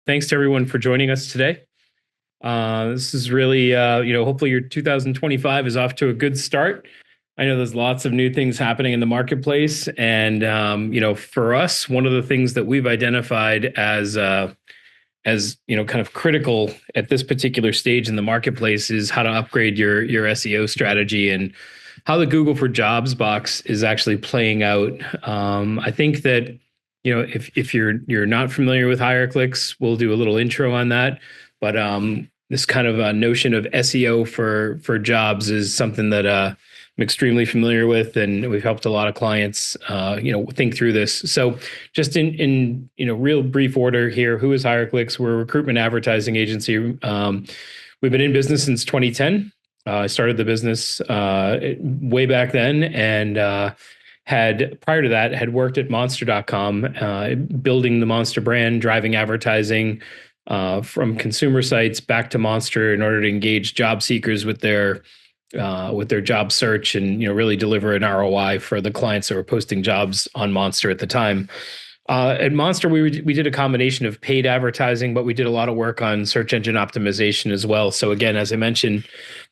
Thanks to everyone for joining us today. This is really, hopefully your 2025 is off to a good start. I know there's lots of new things happening in the marketplace, and for us, one of the things that we've identified as kind of critical at this particular stage in the marketplace is how to upgrade your SEO strategy and how the Google for Jobs box is actually playing out. I think that if you're not familiar with HireClix, we'll do a little intro on that. But this kind of notion of SEO for jobs is something that I'm extremely familiar with, and we've helped a lot of clients, think through this. So, just in real brief order here, who is HireClix? We're a recruitment advertising agency. We've been in business since 2010. I started the business way back then, and had prior to that had worked at monster.com, building the Monster brand, driving advertising from consumer sites back to Monster in order to engage job seekers with their job search and really deliver an ROI for the clients that were posting jobs on Monster at the time. At Monster, we did a combination of paid advertising, but we did a lot of work on search engine optimization as well. So again, as I mentioned,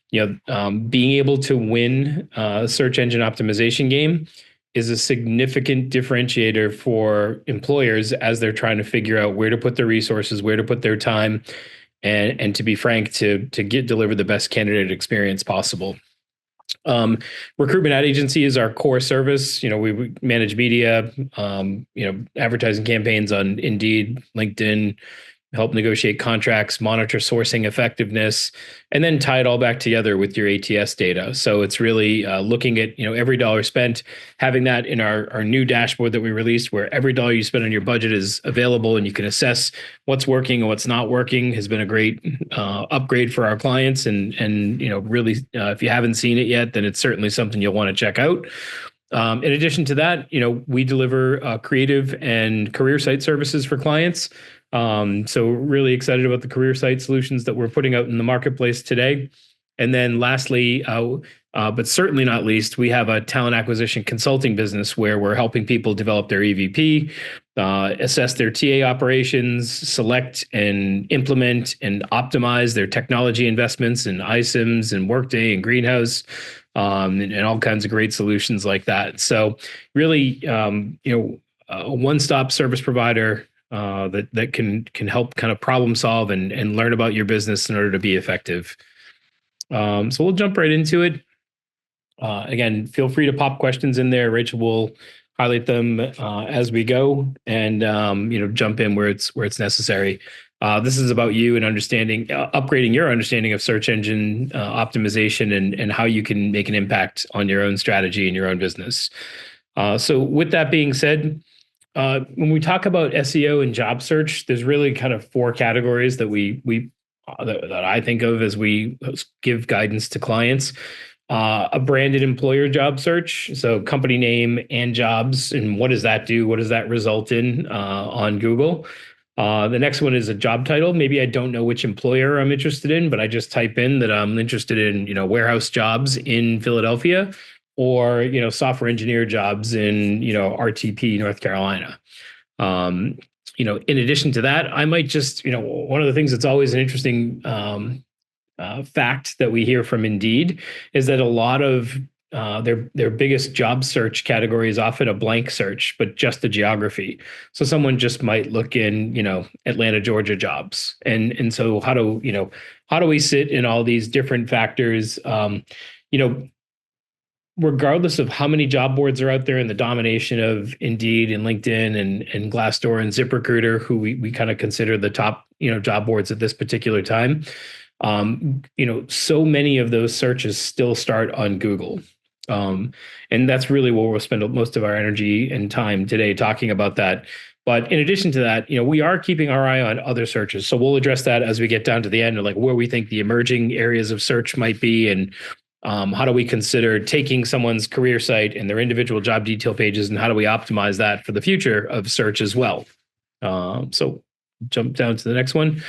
being able to win a search engine optimization game is a significant differentiator for employers as they're trying to figure out where to put their resources, where to put their time, and to be frank, to deliver the best candidate experience possible. Recruitment ad agency is our core service. We manage media, advertising campaigns on Indeed, LinkedIn, help negotiate contracts, monitor sourcing effectiveness, and then tie it all back together with your ATS data. So it's really looking at every dollar spent, having that in our new dashboard that we released, where every dollar you spend on your budget is available, and you can assess what's working and what's not working. Has been a great upgrade for our clients, and really, if you haven't seen it yet, then it's certainly something you'll want to check out. In addition to that, we deliver creative and career site services for clients. So really excited about the career site solutions that we're putting out in the marketplace today. And then lastly, but certainly not least, we have a talent acquisition consulting business where we're helping people develop their EVP, assess their TA operations, select and implement and optimize their technology investments in iCIMS and Workday and Greenhouse, and all kinds of great solutions like that. So really, a one-stop service provider that can help kind of problem solve and learn about your business in order to be effective. So we'll jump right into it. Again, feel free to pop questions in there. Rachel will highlight them as we go, and jump in where it's necessary. This is about you and understanding, upgrading your understanding of search engine optimization and how you can make an impact on your own strategy and your own business. So with that being said, when we talk about SEO and job search, there's really kind of four categories that that I think of as we give guidance to clients. A branded employer job search, so company name and jobs, and what does that do? What does that result in on Google? The next one is a job title. Maybe I don't know which employer I'm interested in, but I just type in that I'm interested in warehouse jobs in Philadelphia, or software engineer jobs in RTP, North Carolina. In addition to that, I might just one of the things that's always an interesting fact that we hear from Indeed is that a lot of their biggest job search category is often a blank search, but just the geography. So someone just might look in Atlanta, Georgia jobs, and so how do we sit in all these different factors? Regardless of how many job boards are out there and the domination of Indeed and LinkedIn and Glassdoor and ZipRecruiter, who we kind of consider the top, job boards at this particular time, so many of those searches still start on Google. And that's really where we'll spend most of our energy and time today talking about that. But in addition to that, we are keeping our eye on other searches. So we'll address that as we get down to the end, of like where we think the emerging areas of search might be, and how do we consider taking someone's career site and their individual job detail pages, and how do we optimize that for the future of search as well? So jump down to the next one.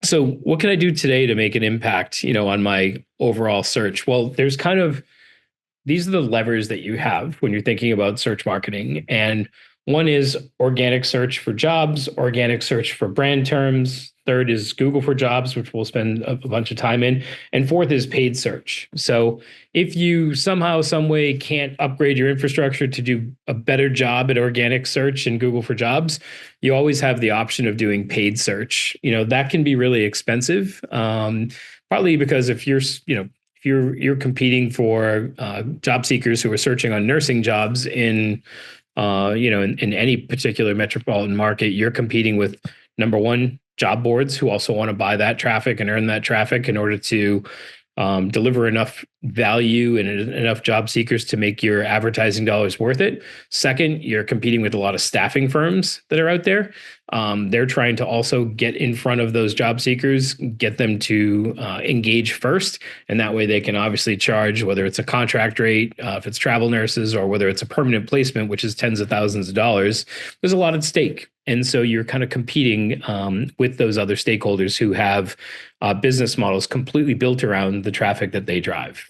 So what can I do today to make an impact, on my overall search? Well, these are the levers that you have when you're thinking about search marketing. And One is organic search for jobs, organic search for brand terms. Third is Google for jobs, which we'll spend a bunch of time in. And fourth is paid search. So if you somehow, some way can't upgrade your infrastructure to do a better job at organic search and Google for jobs, you always have the option of doing paid search. That can be really expensive, partly because if you're competing for job seekers who are searching on nursing jobs in any particular metropolitan market, you're competing with number one, job boards who also want to buy that traffic and earn that traffic in order to deliver enough value and enough job seekers to make your advertising dollars worth it. Second, you're competing with a lot of staffing firms that are out there. They're trying to also get in front of those job seekers, get them to engage first. And that way they can obviously charge, whether it's a contract rate, if it's travel nurses, or whether it's a permanent placement, which is tens of thousands of dollars. There's a lot at stake. And so you're kind of competing with those other stakeholders who have business models completely built around the traffic that they drive.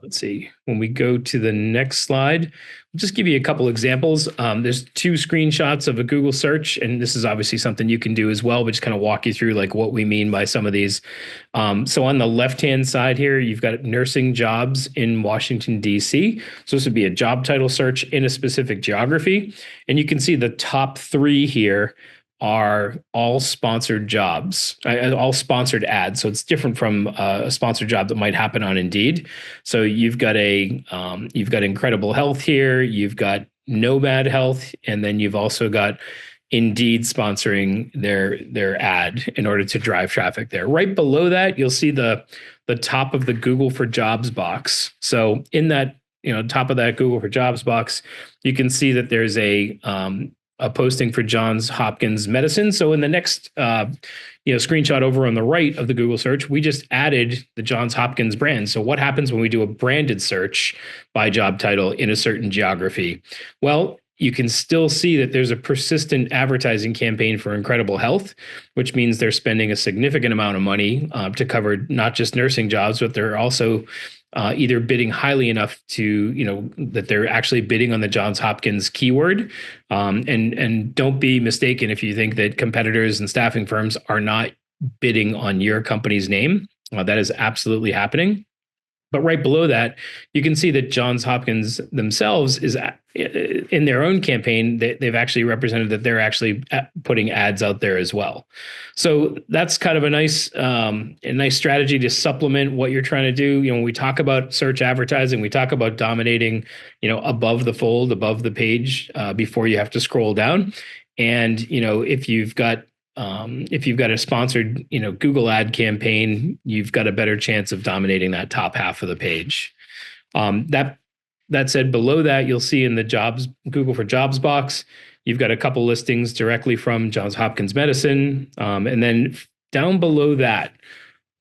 Let's see. When we go to the next slide, I'll just give you a couple examples. There's two screenshots of a Google search, and this is obviously something you can do as well, but just kind of walk you through like what we mean by some of these. So on the left-hand side here, you've got nursing jobs in Washington, D.C. So this would be a job title search in a specific geography. And you can see the top three here are all sponsored jobs, all sponsored ads. So it's different from a sponsored job that might happen on Indeed. So you've got Incredible Health here, you've got Nomad Health, and then you've also got Indeed sponsoring their ad in order to drive traffic there. Right below that, you'll see the top of the Google for Jobs box. So in that top of that Google for Jobs box, you can see that there's a posting for Johns Hopkins Medicine. So in the next screenshot over on the right of the Google search, we just added the Johns Hopkins brand. So what happens when we do a branded search by job title in a certain geography? Well, you can still see that there's a persistent advertising campaign for Incredible Health, which means they're spending a significant amount of money to cover not just nursing jobs, but they're also either bidding highly enough to, that they're actually bidding on the Johns Hopkins keyword. And don't be mistaken if you think that competitors and staffing firms are not bidding on your company's name. That is absolutely happening. But right below that, you can see that Johns Hopkins themselves is in their own campaign, they've actually represented that they're actually putting ads out there as well. So that's kind of a nice strategy to supplement what you're trying to do. When we talk about search advertising, we talk about dominating, above the fold, above the page, before you have to scroll down. And, if you've got a sponsored, Google ad campaign, you've got a better chance of dominating that top half of the page. That said, below that, you'll see in the Google for Jobs box, you've got a couple listings directly from Johns Hopkins Medicine. And then down below that,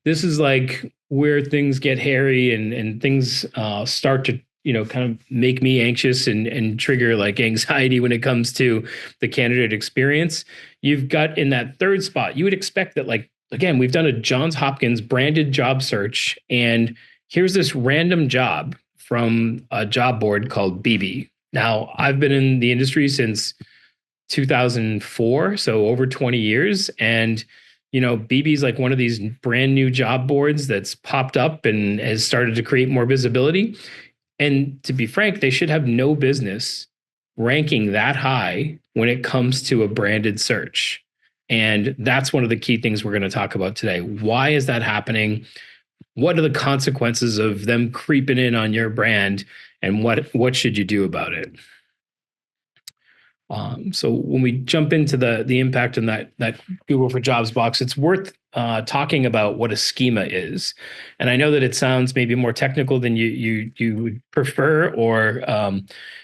this is like where things get hairy and things start to kind of make me anxious and trigger like anxiety when it comes to the candidate experience. You've got in that third spot, you would expect that, like, again, we've done a Johns Hopkins branded job search, and here's this random job from a job board called BB. Now, I've been in the industry since 2004, so over 20 years. And, BB is like one of these brand new job boards that's popped up and has started to create more visibility. And to be frank, they should have no business ranking that high when it comes to a branded search. And that's one of the key things we're going to talk about today. Why is that happening? What are the consequences of them creeping in on your brand, and what should you do about it? So when we jump into the impact in that Google for Jobs box, it's worth talking about what a schema is. And I know that it sounds maybe more technical than you would prefer, or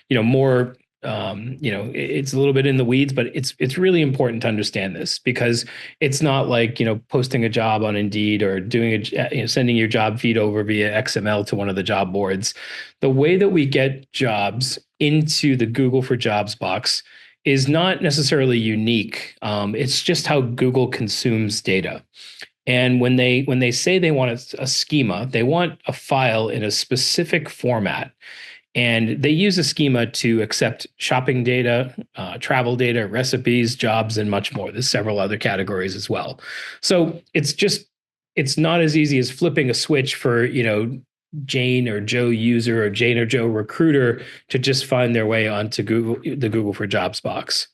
more. It's a little bit in the weeds, but it's really important to understand this, because it's not like posting a job on Indeed or doing sending your job feed over via XML to one of the job boards. The way that we get jobs into the Google for Jobs box is not necessarily unique. It's just how Google consumes data. And when they say they want a schema, they want a file in a specific format. And they use a schema to accept shopping data, travel data, recipes, jobs, and much more. There's several other categories as well. So it's not as easy as flipping a switch for, Jane or Joe user or Jane or Joe recruiter to just find their way onto the Google for Jobs box.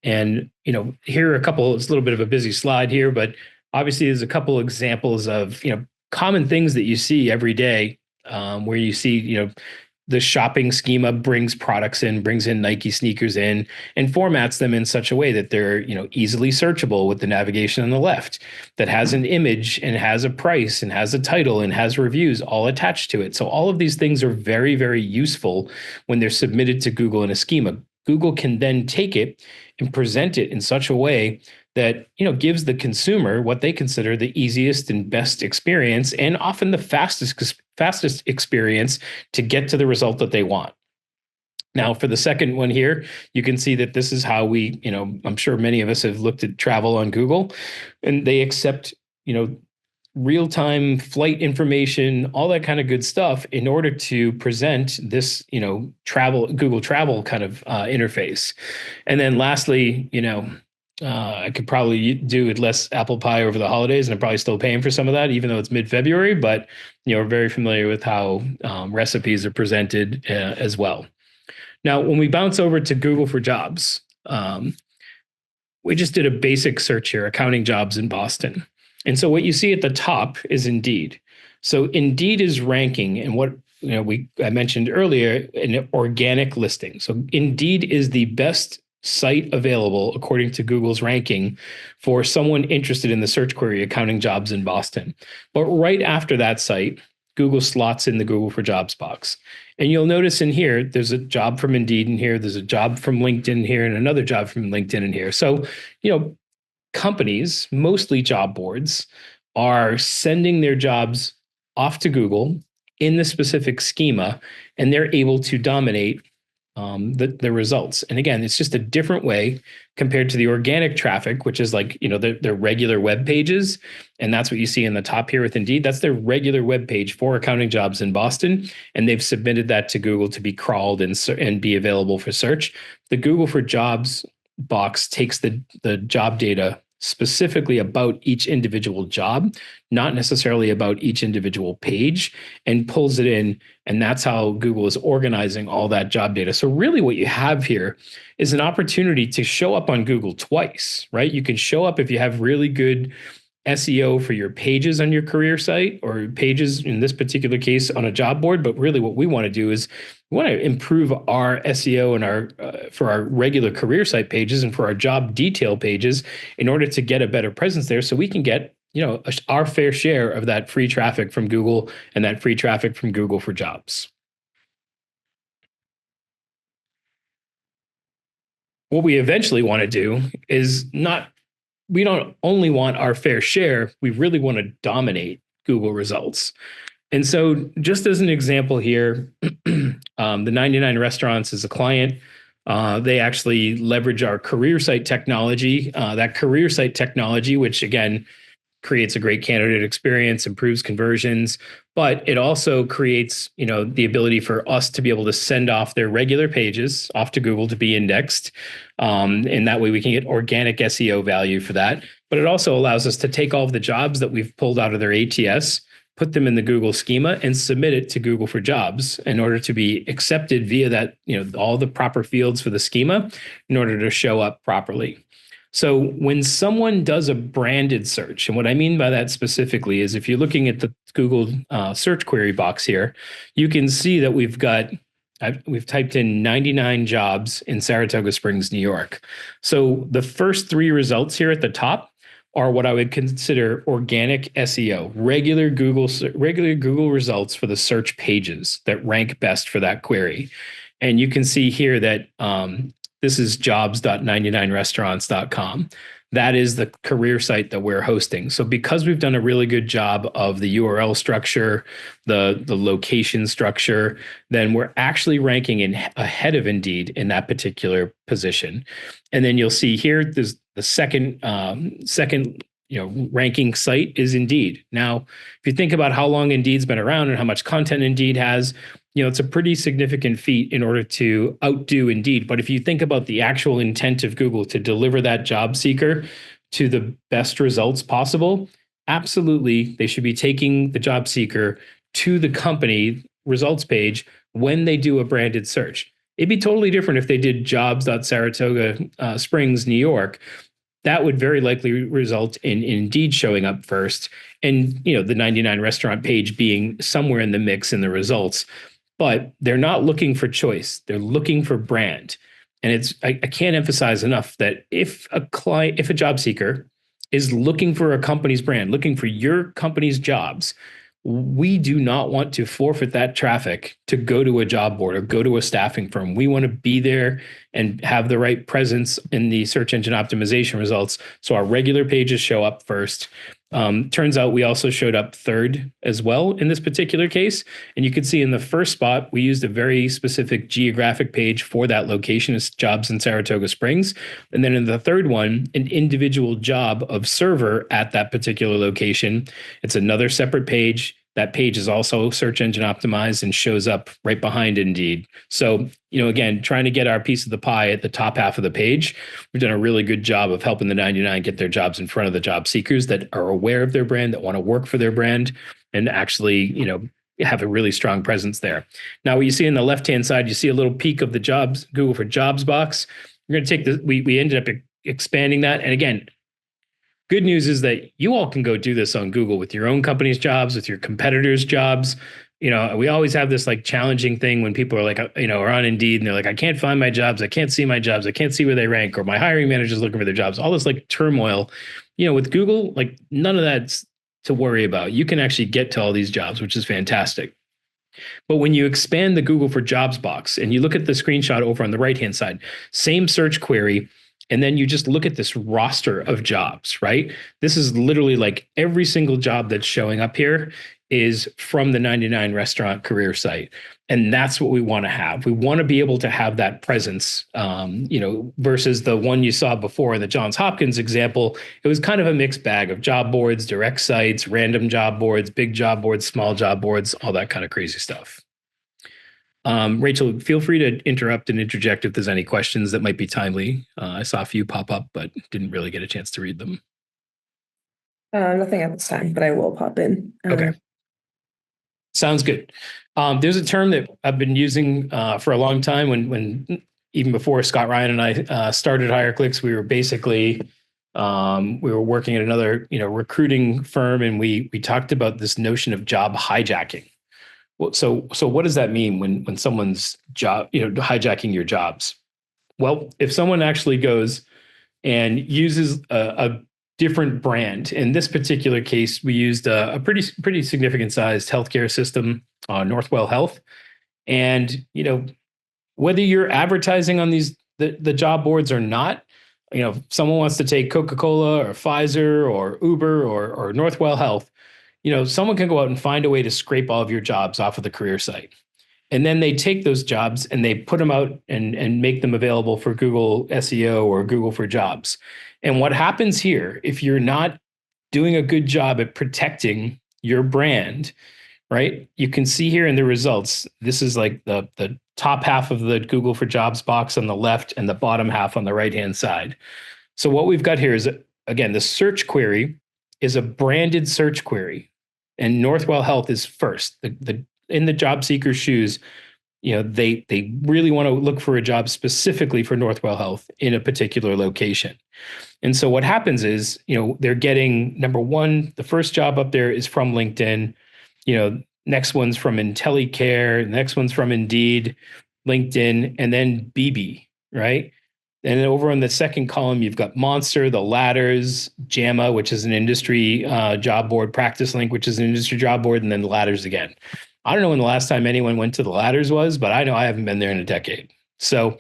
And, here are a couple, it's a little bit of a busy slide here, but obviously there's a couple examples of, common things that you see every day, where you see, the shopping schema brings in Nike sneakers in and formats them in such a way that they're, easily searchable with the navigation on the left, that has an image and has a price and has a title and has reviews all attached to it. So all of these things are very, very useful when they're submitted to Google in a schema. Google can then take it and present it in such a way that gives the consumer what they consider the easiest and best experience, and often the fastest experience to get to the result that they want. Now, for the second one here, you can see that this is how we, I'm sure many of us have looked at travel on Google, and they accept, real-time flight information, all that kind of good stuff in order to present this, Google Travel kind of interface. And then lastly, I could probably do with less apple pie over the holidays, and I'm probably still paying for some of that, even though it's mid-February. But we're very familiar with how recipes are presented as well. Now, when we bounce over to Google for Jobs, we just did a basic search here, accounting jobs in Boston. And so what you see at the top is Indeed. So Indeed is ranking, and what I mentioned earlier, an organic listing. So Indeed is the best site available according to Google's ranking for someone interested in the search query accounting jobs in Boston. But right after that site, Google slots in the Google for Jobs box. And you'll notice in here, there's a job from Indeed in here, there's a job from LinkedIn here, and another job from LinkedIn in here. So, companies, mostly job boards, are sending their jobs off to Google in the specific schema, and they're able to dominate the results. And again, it's just a different way compared to the organic traffic, which is like, their regular web pages. And that's what you see in the top here with Indeed. That's their regular web page for accounting jobs in Boston. And they've submitted that to Google to be crawled and be available for search. The Google for Jobs box takes the job data specifically about each individual job, not necessarily about each individual page, and pulls it in. And that's how Google is organizing all that job data. So really what you have here is an opportunity to show up on Google twice, right? You can show up if you have really good SEO for your pages on your career site, or pages in this particular case on a job board. But really what we want to do is we want to improve our SEO and for our regular career site pages and for our job detail pages in order to get a better presence there, so we can get our fair share of that free traffic from Google and that free traffic from Google for Jobs. What we eventually want to do is we don't only want our fair share, we really want to dominate Google results. And so just as an example here, the 99 Restaurants is a client. They actually leverage our career site technology, that career site technology, which again, creates a great candidate experience, improves conversions, but it also creates, the ability for us to be able to send off their regular pages off to Google to be indexed. And that way we can get organic SEO value for that. But it also allows us to take all of the jobs that we've pulled out of their ATS, put them in the Google schema, and submit it to Google for Jobs in order to be accepted via that, all the proper fields for the schema in order to show up properly. So when someone does a branded search, and what I mean by that specifically is if you're looking at the Google search query box here, you can see that we've typed in 99 jobs in Saratoga Springs, New York. So the first three results here at the top are what I would consider organic SEO, regular Google results for the search pages that rank best for that query. And you can see here that this is jobs.99restaurants.com. That is the career site that we're hosting. So because we've done a really good job of the URL structure, the location structure, then we're actually ranking ahead of Indeed in that particular position. And then you'll see here, there's the second ranking site is Indeed. Now, if you think about how long Indeed's been around and how much content Indeed has, it's a pretty significant feat in order to outdo Indeed. But if you think about the actual intent of Google to deliver that job seeker to the best results possible, absolutely, they should be taking the job seeker to the company results page when they do a branded search. It'd be totally different if they did jobs.saratoga Springs, New York. That would very likely result in Indeed showing up first, and the 99 restaurant page being somewhere in the mix in the results. But they're not looking for choice; they're looking for brand. And I can't emphasize enough that if a job seeker is looking for a company's brand, looking for your company's jobs, we do not want to forfeit that traffic to go to a job board or go to a staffing firm. We want to be there and have the right presence in the search engine optimization results. So our regular pages show up first. Turns out we also showed up third as well in this particular case. And you can see in the first spot, we used a very specific geographic page for that location, as jobs in Saratoga Springs. And then in the third one, an individual job of server at that particular location. It's another separate page. That page is also search engine optimized and shows up right behind Indeed. So, again, trying to get our piece of the pie at the top half of the page. We've done a really good job of helping the 99 get their jobs in front of the job seekers that are aware of their brand, that want to work for their brand, and actually, have a really strong presence there. Now, what you see on the left-hand side, you see a little peek of the jobs, Google for Jobs box. We're going to take the, we ended up expanding that. And again, good news is that you all can go do this on Google with your own company's jobs, with your competitors' jobs. We always have this challenging thing when people are are on Indeed and they're like, I can't find my jobs. I can't see my jobs. I can't see where they rank, or my hiring manager is looking for their jobs. All this turmoil, with Google, none of that's to worry about. You can actually get to all these jobs, which is fantastic. But when you expand the Google for Jobs box and you look at the screenshot over on the right-hand side, same search query, and then you just look at this roster of jobs, right? This is literally every single job that's showing up here is from the 99 restaurant career site. And that's what we want to have. We want to be able to have that presence, versus the one you saw before, the Johns Hopkins example. It was kind of a mixed bag of job boards, direct sites, random job boards, big job boards, small job boards, all that kind of crazy stuff. Rachel, feel free to interrupt and interject if there's any questions that might be timely. I saw a few pop up, but didn't really get a chance to read them. Nothing at this time, but I will pop in. Okay. Sounds good. There's a term that I've been using for a long time. When even before Scott Ryan and I started HireClix, we were basically we were working at another recruiting firm, and we talked about this notion of job hijacking. Well, so what does that mean when someone's hijacking your jobs? Well, if someone actually goes and uses a different brand, in this particular case, we used a pretty significant sized healthcare system, Northwell Health, and whether you're advertising on the job boards or not, if someone wants to take Coca-Cola or Pfizer or Uber or Northwell Health. Someone can go out and find a way to scrape all of your jobs off of the career site. And then they take those jobs and they put them out and make them available for Google SEO or Google for Jobs. And what happens here, if you're not doing a good job at protecting your brand, right? You can see here in the results, this is the top half of the Google for Jobs box on the left and the bottom half on the right-hand side. So what we've got here is, again, the search query is a branded search query. And Northwell Health is first. In the job seeker's shoes, they really want to look for a job specifically for Northwell Health in a particular location. And so what happens is, they're getting, number one, the first job up there is from LinkedIn. Next one's from IntelliCare. Next one's from Indeed, LinkedIn, and then BB, right? And then over on the second column, you've got Monster, The Ladders, JAMA, which is an industry job board, Practice Link, which is an industry job board, and then The Ladders again. I don't know when the last time anyone went to The Ladders was, but I know I haven't been there in a decade. So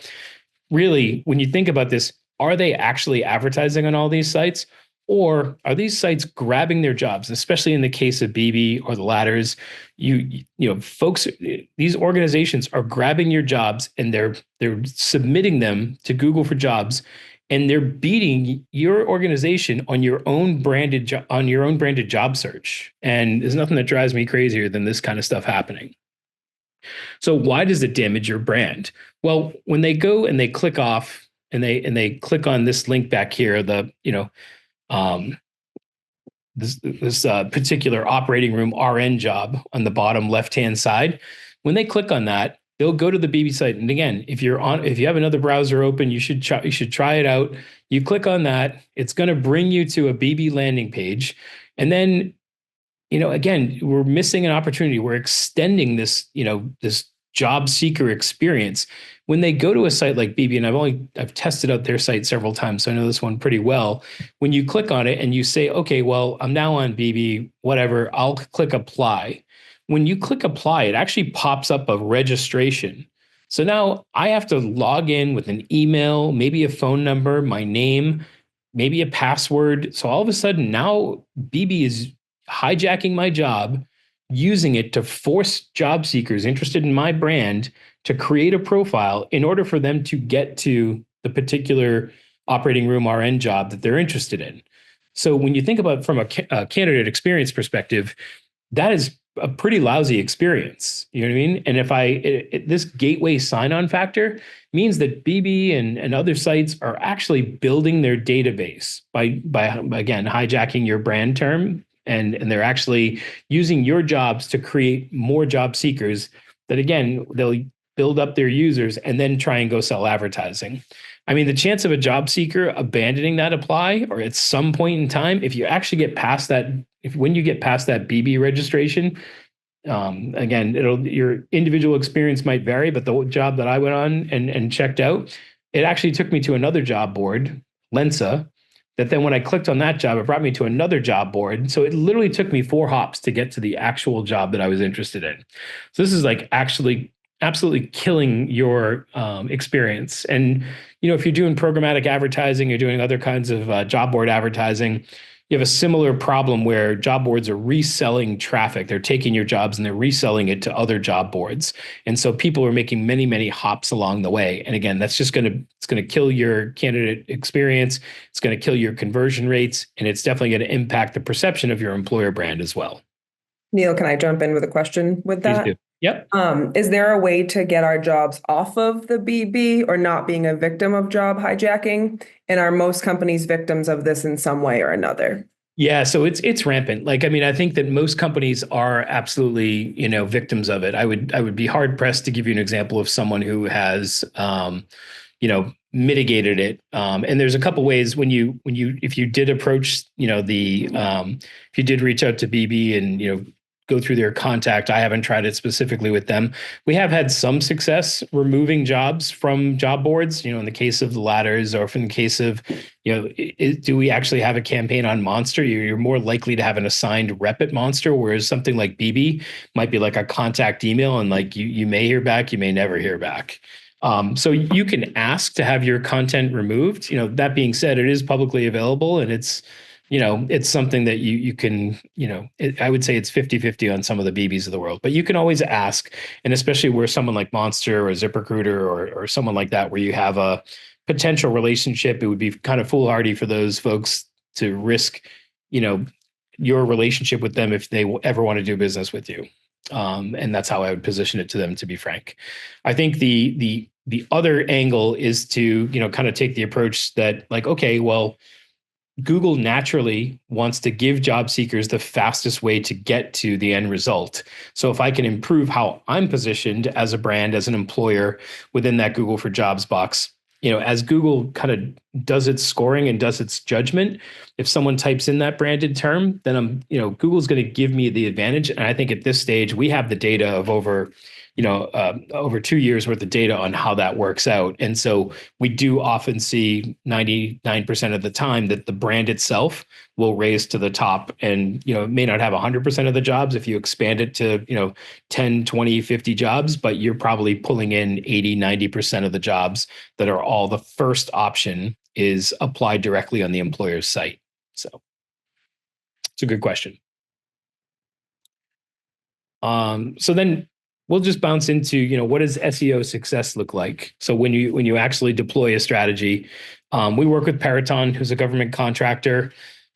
really, when you think about this, are they actually advertising on all these sites? Or are these sites grabbing their jobs, especially in the case of BB or The Ladders? Folks, these organizations are grabbing your jobs and they're submitting them to Google for Jobs and they're beating your organization on your own branded job search. And there's nothing that drives me crazier than this kind of stuff happening. So why does it damage your brand? Well, when they go and they click off and they click on this link back here, um, this particular operating room RN job on the bottom left hand side, when they click on that, they'll go to the BB site. And again, if you have another browser open, you should try it out. You click on that, it's going to bring you to a BB landing page, and then again, we're missing an opportunity. We're extending this job seeker experience. When they go to a site like BB, and I've tested out their site several times, so I know this one pretty well. When you click on it and you say, okay, well, I'm now on BB, whatever, I'll click apply. When you click apply, it actually pops up a registration. So now I have to log in with an email, maybe a phone number, my name, maybe a password. So all of a sudden now BB is hijacking my job, using it to force job seekers interested in my brand to create a profile in order for them to get to the particular operating room RN job that they're interested in. So when you think about from a candidate experience perspective, that is a pretty lousy experience. You know what I mean? And if this gateway sign-on factor means that BB and other sites are actually building their database by again hijacking your brand term, and they're actually using your jobs to create more job seekers that again they'll build up their users and then try and go sell advertising. I mean, the chance of a job seeker abandoning that apply or at some point in time, if you actually get past that, when you get past that BB registration, again, your individual experience might vary, but the job that I went on and checked out, it actually took me to another job board, Lensa, that then when I clicked on that job, it brought me to another job board. So it literally took me 4 hops to get to the actual job that I was interested in. So this is like actually absolutely killing your experience. And if you're doing programmatic advertising, you're doing other kinds of job board advertising, you have a similar problem where job boards are reselling traffic. They're taking your jobs and they're reselling it to other job boards. And so people are making many, many hops along the way. And again, that's just going to kill your candidate experience. It's going to kill your conversion rates, and it's definitely going to impact the perception of your employer brand as well. Neil, can I jump in with a question with Please that? do. Yep. Is there a way to get our jobs off of the BB or not being a victim of job hijacking? And are most companies victims of this in some way or another? Yeah, so it's rampant. Like, I mean, I think that most companies are absolutely, victims of it. I would be hard pressed to give you an example of someone who has, mitigated it. And there's a couple ways if you did approach, if you did reach out to BB and go through their contact. I haven't tried it specifically with them. We have had some success removing jobs from job boards, in the case of the ladders, or in the case of, do we actually have a campaign on Monster? You're more likely to have an assigned rep at Monster, whereas something like BB might be like a contact email, and like you may hear back, you may never hear back. So you can ask to have your content removed. That being said, it is publicly available, and it's something that you can, I would say it's 50-50 on some of the BBs of the world, but you can always ask. And especially where someone like Monster or ZipRecruiter or someone like that, where you have a potential relationship, it would be kind of foolhardy for those folks to risk, your relationship with them if they ever want to do business with you. And that's how I would position it to them, to be frank. I think the other angle is to, kind of take the approach that like, okay, well, Google naturally wants to give job seekers the fastest way to get to the end result. So if I can improve how I'm positioned as a brand, as an employer within that Google for Jobs box, as Google kind of does its scoring and does its judgment, if someone types in that branded term, then Google's going to give me the advantage. And I think at this stage, we have the data of over 2 years worth of data on how that works out. And so we do often see 99% of the time that the brand itself will raise to the top, and, it may not have 100% of the jobs if you expand it to, 10, 20, 50 jobs, but you're probably pulling in 80, 90% of the jobs that are all the first option is applied directly on the employer's site. So it's a good question. So then we'll just bounce into, what does SEO success look like? So when you actually deploy a strategy, We work with Peraton, who's a government contractor.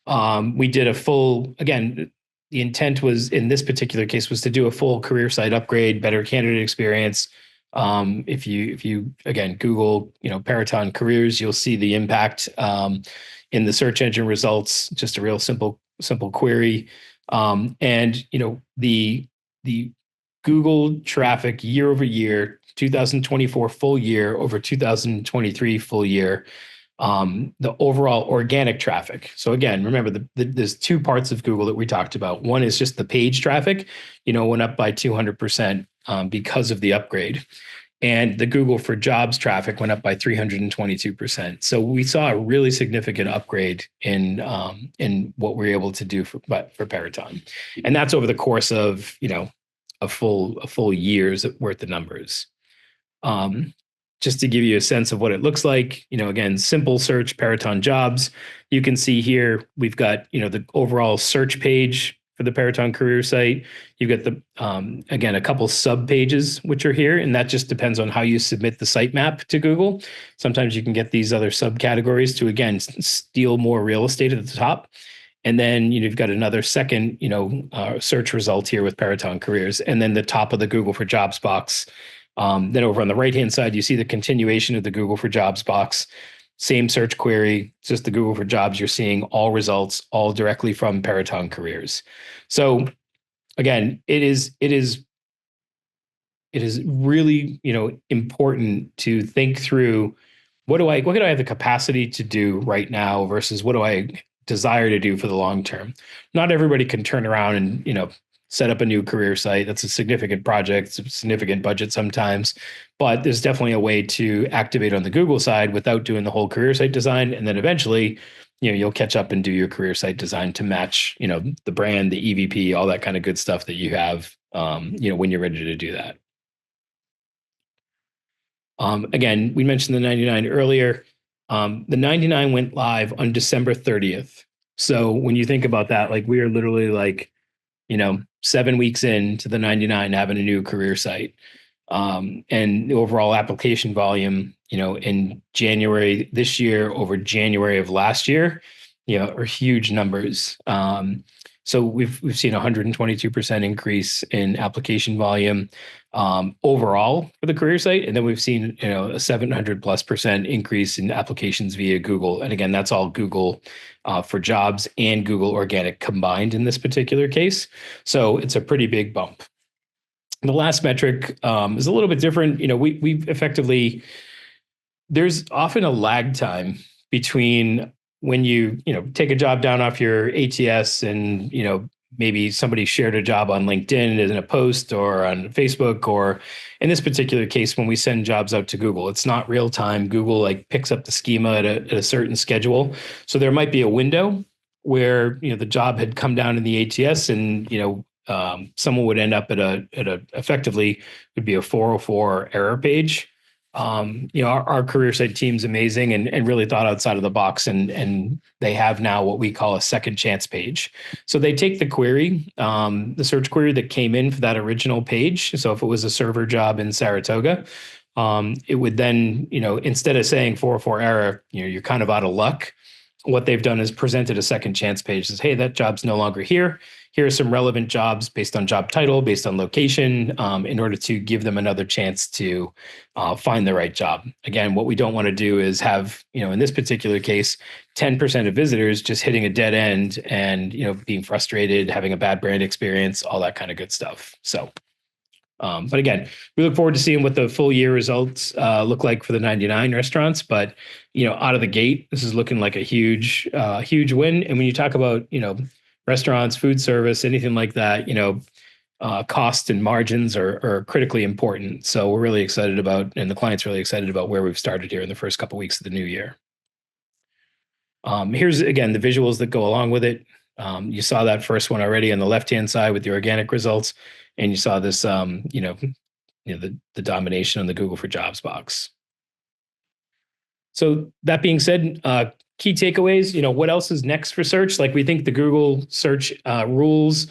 We did a full, again, the intent was in this particular case was to do a full career site upgrade, better candidate experience. If you again Google, Peraton careers, you'll see the impact in the search engine results. Just a real simple query, and the Google traffic year over year, 2024 full year over 2023 full year, the overall organic traffic. So again, remember there's two parts of Google that we talked about. One is just the page traffic, went up by 200% because of the upgrade. And the Google for Jobs traffic went up by 322%. So we saw a really significant upgrade in what we're able to do for Peraton. And that's over the course of, a full year's worth of numbers. Just to give you a sense of what it looks like, again, simple search, Peraton jobs. You can see here, we've got, the overall search page for the Peraton career site. You've got again, a couple sub pages, which are here, and that just depends on how you submit the sitemap to Google. Sometimes you can get these other subcategories to, again, steal more real estate at the top. And then you've got another second, search result here with Peraton careers. And then the top of the Google for Jobs box. Then over on the right-hand side, you see the continuation of the Google for Jobs box. Same search query, it's just the Google for Jobs. You're seeing all results, all directly from Peraton careers. So again, it is really, important to think through what do I have the capacity to do right now versus what do I desire to do for the long term. Not everybody can turn around and, set up a new career site. That's a significant project, it's a significant budget sometimes, but there's definitely a way to activate on the Google side without doing the whole career site design. And then eventually, you'll catch up and do your career site design to match, the brand, the EVP, all that kind of good stuff that you have, when you're ready to do that. Again, we mentioned the 99 earlier. The 99 went live on December 30th. So when you think about that, like we are literally like, 7 weeks into the 99 having a new career site. And the overall application volume, in January this year over January of last year, are huge numbers. So we've seen 122% increase in application volume overall for the career site, and then we've seen a 700+% increase in applications via Google. And again, that's all Google for Jobs and Google Organic combined in this particular case. So it's a pretty big bump. And the last metric is a little bit different. We've effectively, there's often a lag time between when you take a job down off your ATS and maybe somebody shared a job on LinkedIn in a post or on Facebook, or in this particular case, when we send jobs out to Google, it's not real time. Google picks up the schema at a certain schedule. So there might be a window where the job had come down in the ATS and someone would end up at a effectively would be a 404 error page. Our career site team's amazing and really thought outside of the box, and they have now what we call a second chance page. So they take the query, the search query that came in for that original page. So if it was a server job in Saratoga, it would then, instead of saying 404 error, you're kind of out of luck. What they've done is presented a second chance page. Says, hey, that job's no longer here. Here are some relevant jobs based on job title, based on location, in order to give them another chance to find the right job. Again, what we don't want to do is have, in this particular case, 10% of visitors just hitting a dead end and, being frustrated, having a bad brand experience, all that kind of good stuff. So, but again, we look forward to seeing what the full year results look like for the 99 restaurants. But, out of the gate, this is looking like a huge win. And when you talk about, restaurants, food service, anything like that, cost and margins are critically important. So we're really excited about, and the client's really excited about where we've started here in the first couple of weeks of the new year. Here's, again, the visuals that go along with it. You saw that first one already on the left-hand side with the organic results. And you saw this, the domination on the Google for Jobs box. So that being said, key takeaways, what else is next for search? We think the Google search rules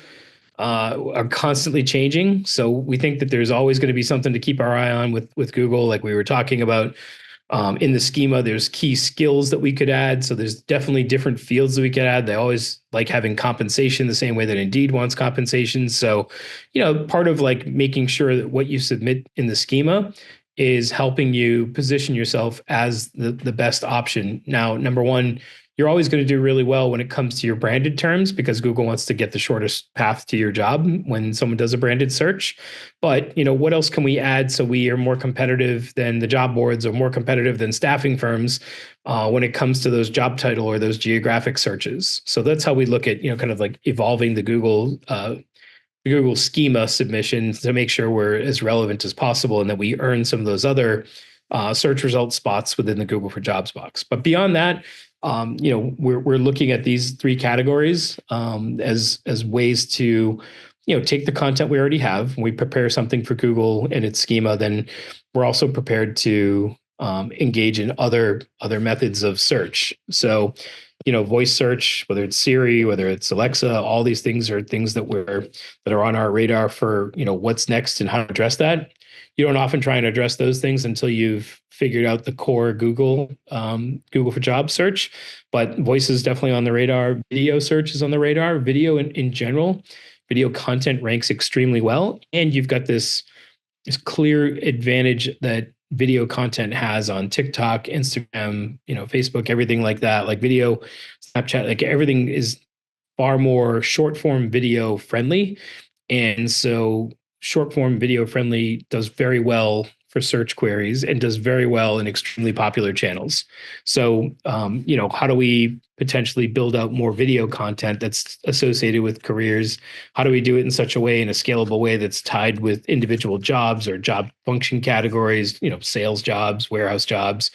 are constantly changing. So we think that there's always going to be something to keep our eye on with Google, like we were talking about. In the schema, there's key skills that we could add. So there's definitely different fields that we could add. They always like having compensation the same way that Indeed wants compensation. So, part of like making sure that what you submit in the schema is helping you position yourself as the best option. Now, number one, you're always going to do really well when it comes to your branded terms because Google wants to get the shortest path to your job when someone does a branded search. But, what else can we add so we are more competitive than the job boards or more competitive than staffing firms when it comes to those job title or those geographic searches? So that's how we look at, kind of like evolving the Google schema submissions to make sure we're as relevant as possible and that we earn some of those other search result spots within the Google for Jobs box. But beyond that, we're looking at these three categories as ways to take the content we already have. When we prepare something for Google and its schema, then we're also prepared to engage in other methods of search. So, voice search, whether it's Siri, whether it's Alexa, all these things are things that are on our radar for what's next and how to address that. You don't often try and address those things until you've figured out the core Google for Jobs search. But voice is definitely on the radar. Video search is on the radar. Video in general, video content ranks extremely well, and you've got this clear advantage that video content has on TikTok, Instagram, Facebook, everything like that. Like video, Snapchat, like everything is far more short form video friendly. And so short form video friendly does very well for search queries and does very well in extremely popular channels. So, how do we potentially build out more video content that's associated with careers? How do we do it in such a way, in a scalable way that's tied with individual jobs or job function categories, sales jobs, warehouse jobs,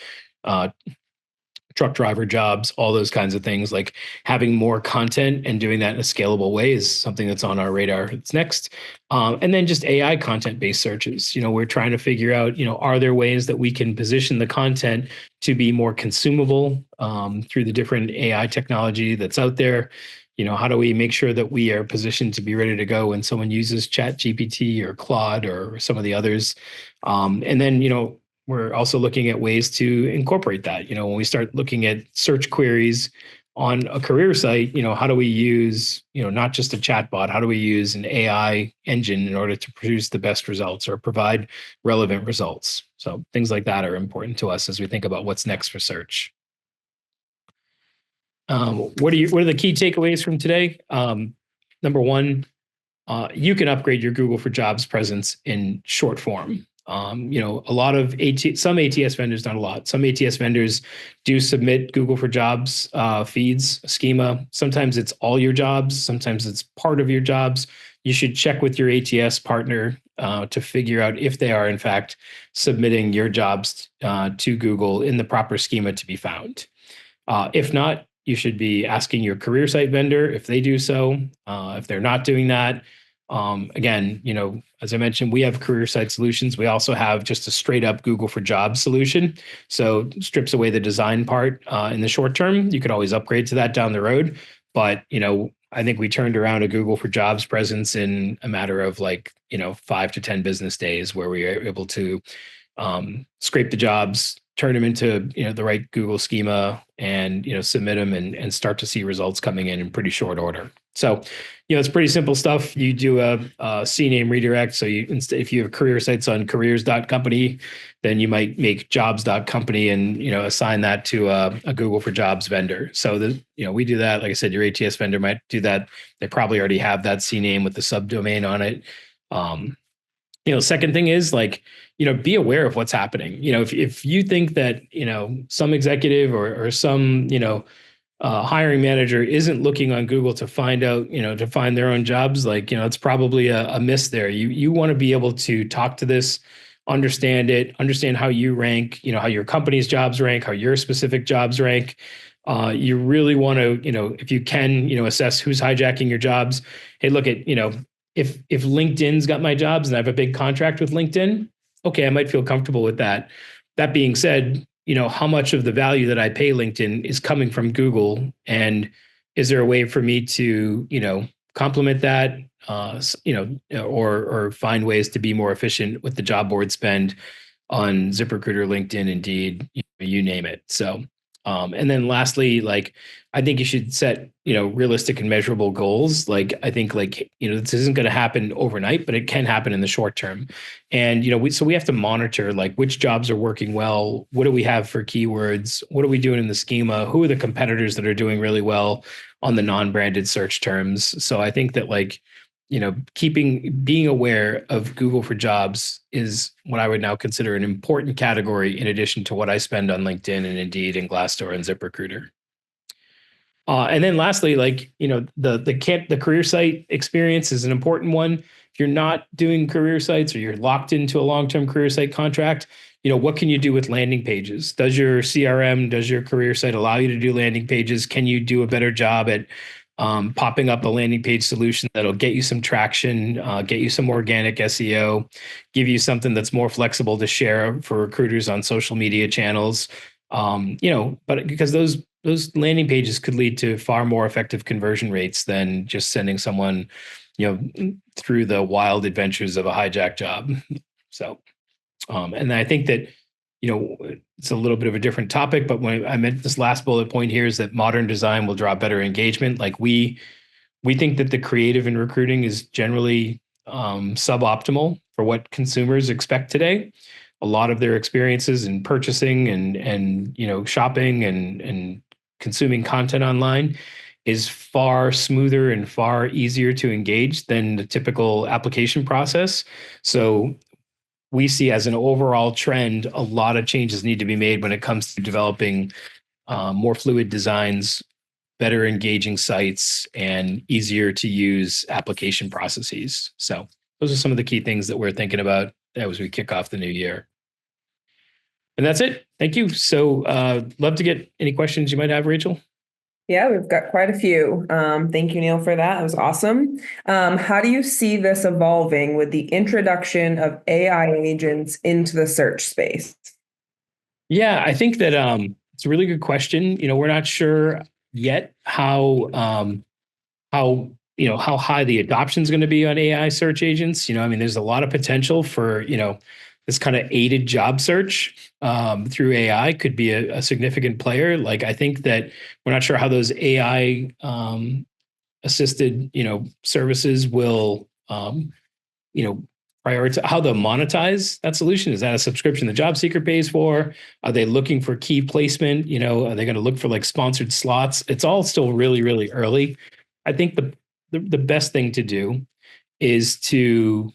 truck driver jobs, all those kinds of things. Like having more content and doing that in a scalable way is something that's on our radar. It's next. And then just AI content-based searches. We're trying to figure out, are there ways that we can position the content to be more consumable through the different AI technology that's out there? How do we make sure that we are positioned to be ready to go when someone uses Chat GPT or Claude or some of the others? And then, we're also looking at ways to incorporate that. When we start looking at search queries on a career site, how do we use, not just a chatbot, how do we use an AI engine in order to produce the best results or provide relevant results? So things like that are important to us as we think about what's next for search. What are the key takeaways from today? Number one, you can upgrade your Google for Jobs presence in short form. A lot of some ATS vendors, not a lot. Some ATS vendors do submit Google for Jobs feeds, schema. Sometimes it's all your jobs. Sometimes it's part of your jobs. You should check with your ATS partner to figure out if they are in fact submitting your jobs to Google in the proper schema to be found. If not, you should be asking your career site vendor if they do so. If they're not doing that, again, as I mentioned, we have career site solutions. We also have just a straight up Google for Jobs solution. So strips away the design part in the short term. You could always upgrade to that down the road. But, I think we turned around a Google for Jobs presence in a matter of 5 to 10 business days where we were able to scrape the jobs, turn them into the right Google schema, and submit them and start to see results coming in pretty short order. So it's pretty simple stuff. You do a CNAME redirect. So if you have career sites on careers.company, then you might make jobs.company and assign that to a Google for Jobs vendor. So we do that. Like I said, your ATS vendor might do that. They probably already have that CNAME with the subdomain on it. Second thing is be aware of what's happening. If you think that, some executive or some, hiring manager isn't looking on Google to find out, to find their own jobs, it's probably a miss there. You want to be able to talk to this, understand it, understand how you rank, how your company's jobs rank, how your specific jobs rank. You really want to, if you can, assess who's hijacking your jobs. Hey, look at, if LinkedIn's got my jobs and I have a big contract with LinkedIn, okay, I might feel comfortable with that. That being said, how much of the value that I pay LinkedIn is coming from Google, and is there a way for me to, complement that, or find ways to be more efficient with the job board spend, on ZipRecruiter, LinkedIn, Indeed, you name it. So, and then lastly, like I think you should set, realistic and measurable goals. Like I think like, this isn't going to happen overnight, but it can happen in the short term. And, we have to monitor like which jobs are working well. What do we have for keywords? What are we doing in the schema? Who are the competitors that are doing really well on the non-branded search terms? So I think that like, being aware of Google for Jobs is what I would now consider an important category in addition to what I spend on LinkedIn and Indeed and Glassdoor and ZipRecruiter. And then lastly, like, the career site experience is an important one. If you're not doing career sites or you're locked into a long-term career site contract, what can you do with landing pages? Does your CRM, does your career site allow you to do landing pages? Can you do a better job at popping up a landing page solution that'll get you some traction, get you some organic SEO, give you something that's more flexible to share for recruiters on social media channels? But because those landing pages could lead to far more effective conversion rates than just sending someone, through the wild adventures of a hijack job. So, and I think that, it's a little bit of a different topic, but when I meant this last bullet point here is that modern design will draw better engagement. Like we think that the creative in recruiting is generally suboptimal for what consumers expect today. A lot of their experiences in purchasing and shopping and consuming content online is far smoother and far easier to engage than the typical application process. So we see as an overall trend, a lot of changes need to be made when it comes to developing more fluid designs, better engaging sites, and easier to use application processes. So those are some of the key things that we're thinking about as we kick off the new year. And that's it. Thank you. So love to get any questions you might have, Rachel. Yeah, we've got quite a few. Thank you, Neil, for that. It was awesome. How do you see this evolving with the introduction of AI agents into the search space? Yeah, I think that it's a really good question. We're not sure yet how high the adoption is going to be on AI search agents. I mean, there's a lot of potential for this kind of aided job search through AI could be a significant player. Like I think that we're not sure how those AI assisted services will prioritize how they'll monetize that solution. Is that a subscription the job seeker pays for? Are they looking for key placement? Are they going to look for like sponsored slots? It's all still really, really early. I think the best thing to do is to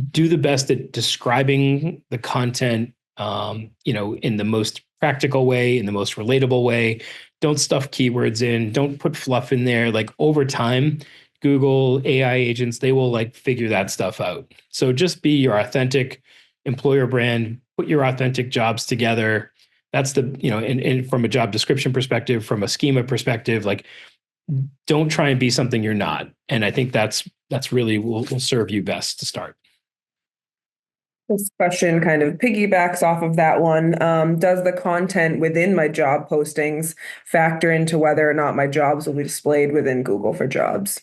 do the best at describing the content, in the most practical way, in the most relatable way. Don't stuff keywords in. Don't put fluff in there. Like over time, Google AI agents, they will like figure that stuff out. So just be your authentic employer brand. Put your authentic jobs together. That's and from a job description perspective, from a schema perspective, like don't try and be something you're not. And I think that's really will serve you best to start. This question kind of piggybacks off of that one. Does the content within my job postings factor into whether or not my jobs will be displayed within Google for Jobs?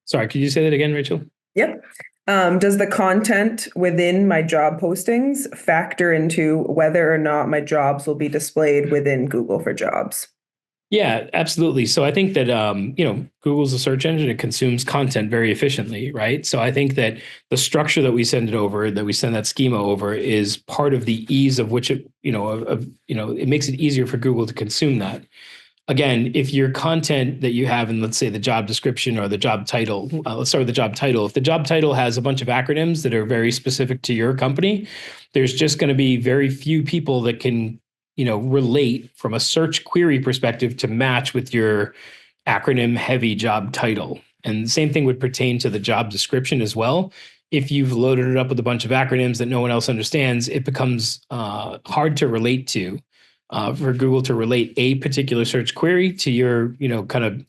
Sorry, could you say that again, Rachel? Yep. Does the content within my job postings factor into whether or not my jobs will be displayed within Google for Jobs? Yeah, absolutely. So I think that Google's a search engine. It consumes content very efficiently, right? So I think that the structure that we send that schema over, is part of the ease of which it makes it easier for Google to consume that. Again, if your content that you have in, let's say, the job description or the job title, let's start with the job title. If the job title has a bunch of acronyms that are very specific to your company, there's just going to be very few people that can relate from a search query perspective to match with your acronym heavy job title. And the same thing would pertain to the job description as well. If you've loaded it up with a bunch of acronyms that no one else understands, it becomes hard to relate to, for Google to relate a particular search query to your, kind of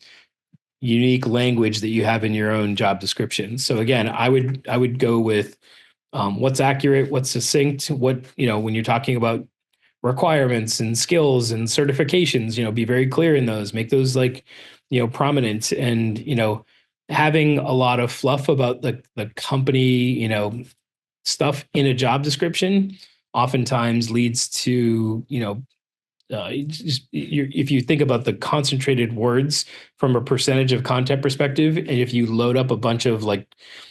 unique language that you have in your own job description. So again, I would go with what's accurate, what's succinct, when you're talking about requirements and skills and certifications, be very clear in those, make those prominent, and having a lot of fluff about the company, stuff in a job description oftentimes leads to, if you think about the concentrated words from a percentage of content perspective, and if you load up a bunch of like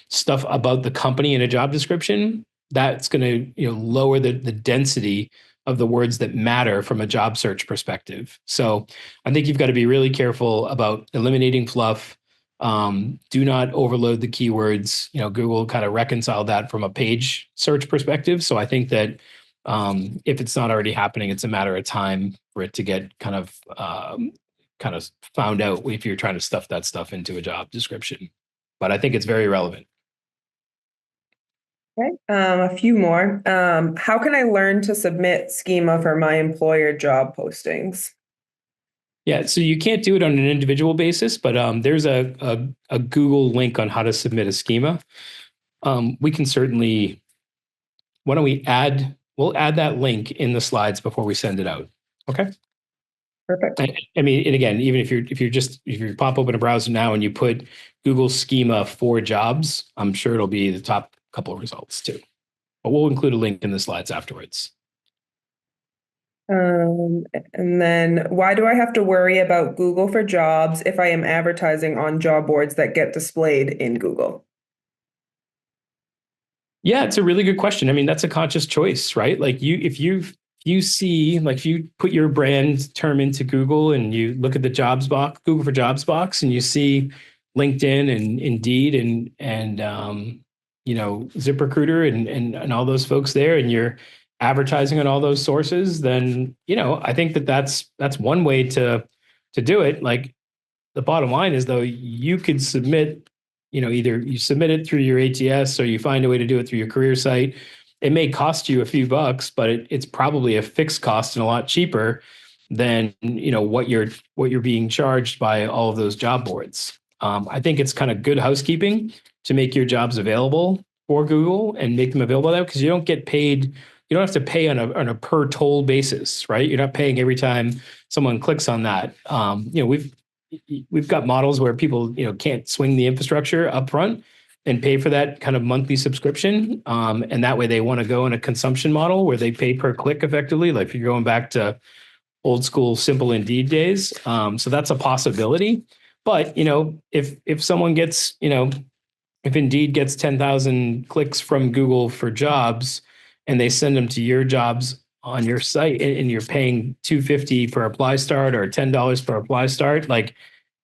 stuff about the company in a job description, that's going to lower the density of the words that matter from a job search perspective. So I think you've got to be really careful about eliminating fluff. Do not overload the keywords. Google kind of reconciled that from a page search perspective. So I think that if it's not already happening, it's a matter of time for it to get kind of found out if you're trying to stuff that stuff into a job description. But I think it's very relevant. Okay. A few more. How can I learn to submit schema for my employer job postings? Yeah, so you can't do it on an individual basis, but there's a Google link on how to submit a schema. We can certainly, why don't we'll add that link in the slides before we send it out. Okay. Perfect. I mean, and again, even if you pop open a browser now and you put Google schema for jobs, I'm sure it'll be the top couple of results too. But we'll include a link in the slides afterwards. And then why do I have to worry about Google for jobs if I am advertising on job boards that get displayed in Google? Yeah, it's a really good question. I mean, that's a conscious choice, right? Like if you see, like if you put your brand term into Google and you look at the jobs box, Google for jobs box, and you see LinkedIn and Indeed and ZipRecruiter and all those folks there, and you're advertising on all those sources, then I think that's one way to do it. Like the bottom line is though, you could submit, either you submit it through your ATS or you find a way to do it through your career site. It may cost you a few bucks, but it's probably a fixed cost and a lot cheaper than what you're being charged by all of those job boards. I think it's kind of good housekeeping to make your jobs available for Google and make them available there, because you don't get paid. You don't have to pay on a per toll basis, right? You're not paying every time someone clicks on that. We've got models where people can't swing the infrastructure up front and pay for that kind of monthly subscription, and that way they want to go in a consumption model where they pay per click effectively, like if you're going back to old school simple Indeed days. So that's a possibility. But if someone gets if Indeed gets 10,000 clicks from Google for jobs and they send them to your jobs on your site, and you're paying $250 per apply start or $10 per apply start, like,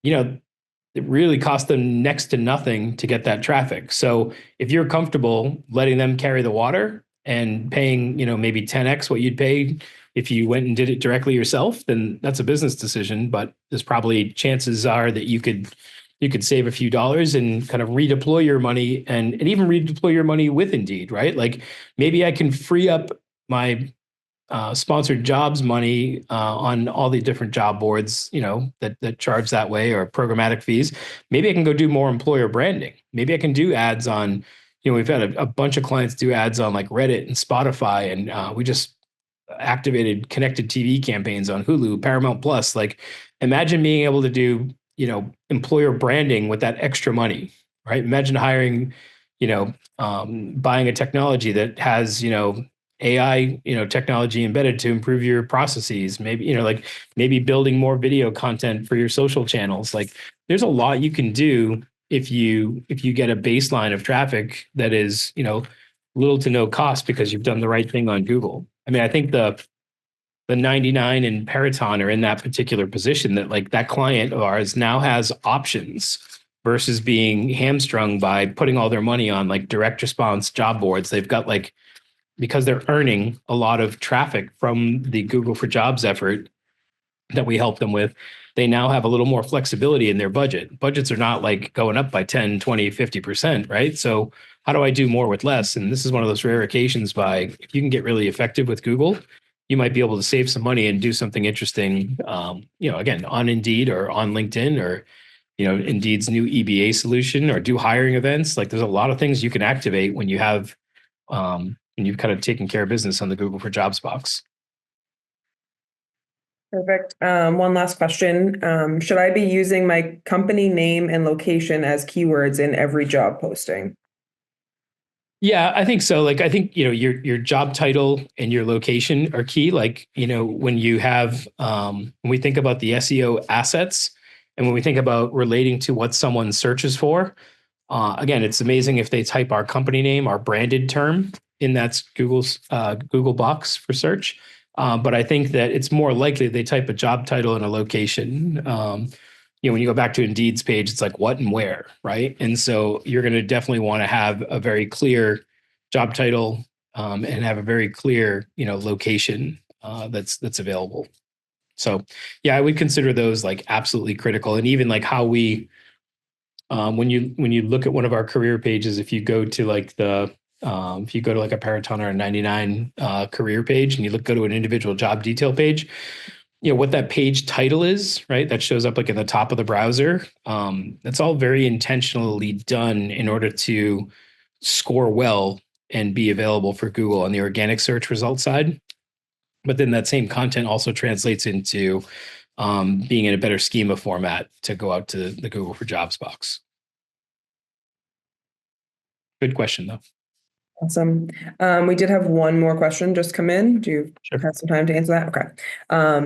it really costs them next to nothing to get that traffic. So if you're comfortable letting them carry the water and paying, maybe 10x what you'd pay if you went and did it directly yourself, then that's a business decision. But there's probably chances are that you could save a few dollars and kind of redeploy your money and even redeploy your money with Indeed, right? Like maybe I can free up my sponsored jobs money on all the different job boards, that charge that way, or programmatic fees. Maybe I can go do more employer branding. Maybe I can do ads on, we've had a bunch of clients do ads on like Reddit and Spotify, and we just activated connected TV campaigns on Hulu, Paramount Plus. Like imagine being able to do, employer branding with that extra money, right? Imagine hiring, buying a technology that has, AI, technology embedded to improve your processes. Maybe, maybe building more video content for your social channels. Like there's a lot you can do if you get a baseline of traffic that is, little to no cost because you've done the right thing on Google. I mean, I think the 99 and Peraton are in that particular position, that like that client of ours now has options versus being hamstrung by putting all their money on like direct response job boards. They've got like, because they're earning a lot of traffic from the Google for Jobs effort that we help them with, they now have a little more flexibility in their budget. Budgets are not like going up by 10, 20, 50%, right? So how do I do more with less? And this is one of those rare occasions by, if you can get really effective with Google, you might be able to save some money and do something interesting, again, on Indeed or on LinkedIn, or, Indeed's new EBA solution, or do hiring events. Like there's a lot of things you can activate when you have, and you've kind of taken care of business on the Google for Jobs box. Perfect. One last question. Should I be using my company name and location as keywords in every job posting? Yeah, I think so. Like, I think, your job title and your location are key. Like, when you have, when we think about the SEO assets and when we think about relating to what someone searches for, again, it's amazing if they type our company name, our branded term in that's Google's Google box for search. But I think that it's more likely they type a job title and a location. When you go back to Indeed's page, it's like what and where, right? And so you're going to definitely want to have a very clear job title, and have a very clear, location that's available. So, yeah, I would consider those like absolutely critical, and even like how we, when you look at one of our career pages, if you go to like if you go to like a Paratona or 99 career page, and you go to an individual job detail page, what that page title is, right? That shows up like at the top of the browser. That's all very intentionally done in order to score well and be available for Google on the organic search result side. But then that same content also translates into being in a better schema format to go out to the Google for Jobs box. Good question, though. Awesome. We did have one more question just come in. Do you Sure. have some time to answer that? Okay.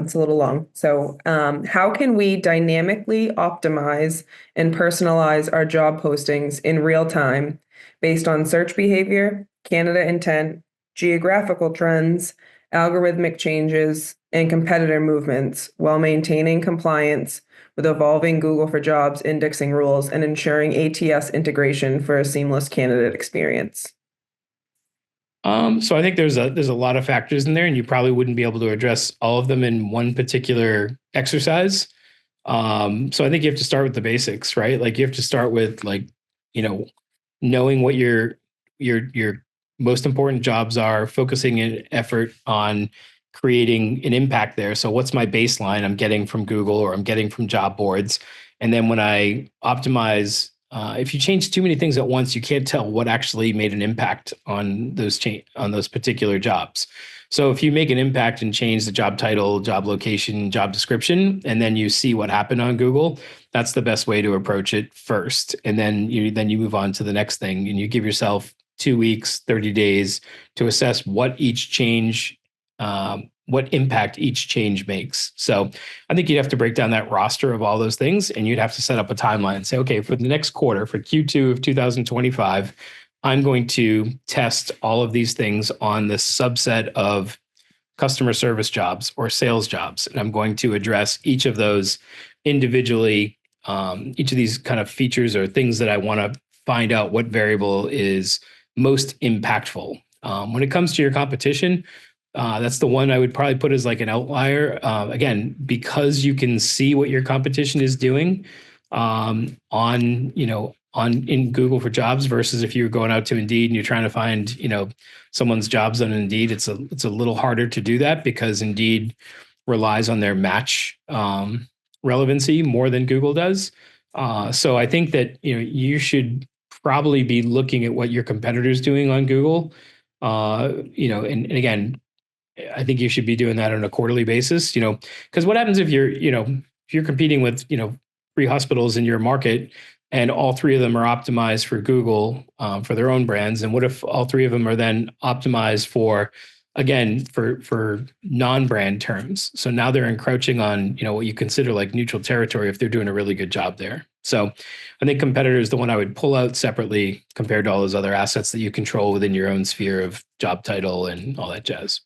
It's a little long. So, how can we dynamically optimize and personalize our job postings in real time based on search behavior, candidate intent, geographical trends, algorithmic changes, and competitor movements while maintaining compliance with evolving Google for Jobs indexing rules and ensuring ATS integration for a seamless candidate experience? So I think there's a lot of factors in there, and you probably wouldn't be able to address all of them in one particular exercise. So I think you have to start with the basics, right? Like you have to start with like, you know, knowing what your most important jobs are, focusing an effort on creating an impact there. So what's my baseline I'm getting from Google or I'm getting from job boards? And then when I optimize, if you change too many things at once, you can't tell what actually made an impact on those particular jobs. So if you make an impact and change the job title, job location, job description, and then you see what happened on Google, that's the best way to approach it first. And then you move on to the next thing, and you give yourself 2 weeks, 30 days to assess what impact each change makes. So I think you'd have to break down that roster of all those things, and you'd have to set up a timeline and say, okay, for the next quarter, for Q2 of 2025, I'm going to test all of these things on this subset of customer service jobs or sales jobs. And I'm going to address each of those individually, each of these kind of features or things that I want to find out what variable is most impactful. When it comes to your competition, that's the one I would probably put as like an outlier. Again, because you can see what your competition is doing in Google for Jobs versus if you're going out to Indeed and you're trying to find someone's jobs on Indeed. It's a little harder to do that because Indeed relies on their match relevancy more than Google does. So I think that you should probably be looking at what your competitors doing on Google. And again, I think you should be doing that on a quarterly basis, because what happens if you're competing with, three hospitals in your market and all three of them are optimized for Google for their own brands. And what if all three of them are then optimized for non-brand terms? So now they're encroaching on, what you consider like neutral territory if they're doing a really good job there. So I think competitor is the one I would pull out separately compared to all those other assets that you control within your own sphere of job title and all that jazz.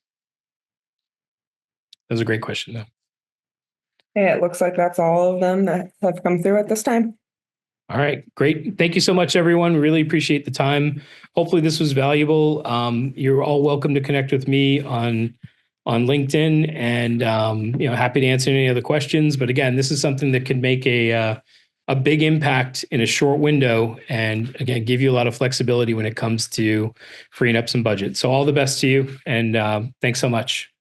That was a great question, though. Yeah, it looks like that's all of them that have come through at this time. All right, great. Thank you so much, everyone. Really appreciate the time. Hopefully, this was valuable. You're all welcome to connect with me on LinkedIn, and happy to answer any other questions. But again, this is something that can make a big impact in a short window, and again, give you a lot of flexibility when it comes to freeing up some budget. So all the best to you, and thanks so much.